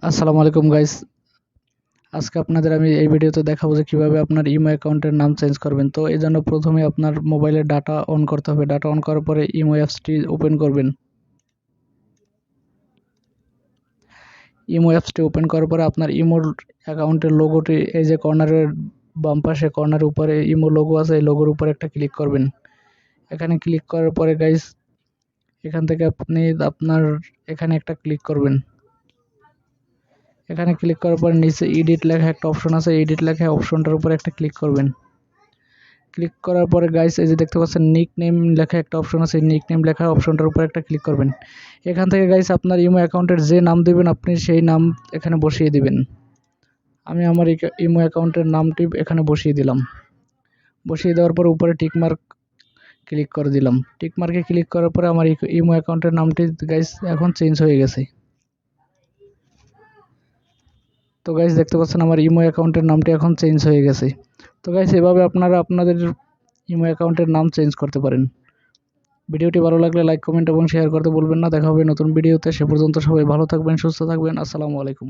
আসসালামু আলাইকুম গাইস। আজকে আপনাদের আমি এই ভিডিওতে দেখাবো যে কিভাবে আপনার ইমো অ্যাকাউন্টের নাম চেঞ্জ করবেন। তো এই জন্য প্রথমে আপনার মোবাইলের ডাটা অন করতে হবে। ডাটা অন করার পরে ইমো অ্যাপসটি ওপেন করবেন। ইমো অ্যাপসটি ওপেন করার পরে আপনার ইমোর অ্যাকাউন্টের লোগোটি এই যে কর্নারের বাম পাশে কর্নারের উপরে ইমো লোগো আছে, এই লোগোর উপরে একটা ক্লিক করবেন। এখানে ক্লিক করার পরে গাইস এখান থেকে আপনি আপনার এখানে একটা ক্লিক করবেন। এখানে ক্লিক করার পর নিচে এডিট লেখা একটা অপশন আছে, এডিট লেখা অপশনটার উপরে একটা ক্লিক করবেন। ক্লিক করার পরে গাইস এই যে দেখতে পাচ্ছেন নিক নেম লেখা একটা অপশন আছে, নিক নেম লেখা অপশনটার উপরে একটা ক্লিক করবেন। এখান থেকে গাইস আপনার ইমো অ্যাকাউন্টের যে নাম দেবেন আপনি সেই নাম এখানে বসিয়ে দিবেন। আমি আমার ইমো অ্যাকাউন্টের নামটি এখানে বসিয়ে দিলাম। বসিয়ে দেওয়ার পর উপরে টিকমার্ক ক্লিক করে দিলাম। টিকমার্কে ক্লিক করার পরে আমার ইমো অ্যাকাউন্টের নামটি গাইস এখন চেঞ্জ হয়ে গেছে। তো গাইস দেখতে পাচ্ছেন আমার ইমো অ্যাকাউন্টের নামটি এখন চেঞ্জ হয়ে গেছে। তো গাইস এভাবে আপনারা আপনাদের ইমো অ্যাকাউন্টের নাম চেঞ্জ করতে পারেন। ভিডিওটি ভালো লাগলে লাইক, কমেন্ট এবং শেয়ার করতে ভুলবেন না। দেখা হবে নতুন ভিডিওতে। সে পর্যন্ত সবাই ভালো থাকবেন, সুস্থ থাকবেন। আসসালামু আলাইকুম।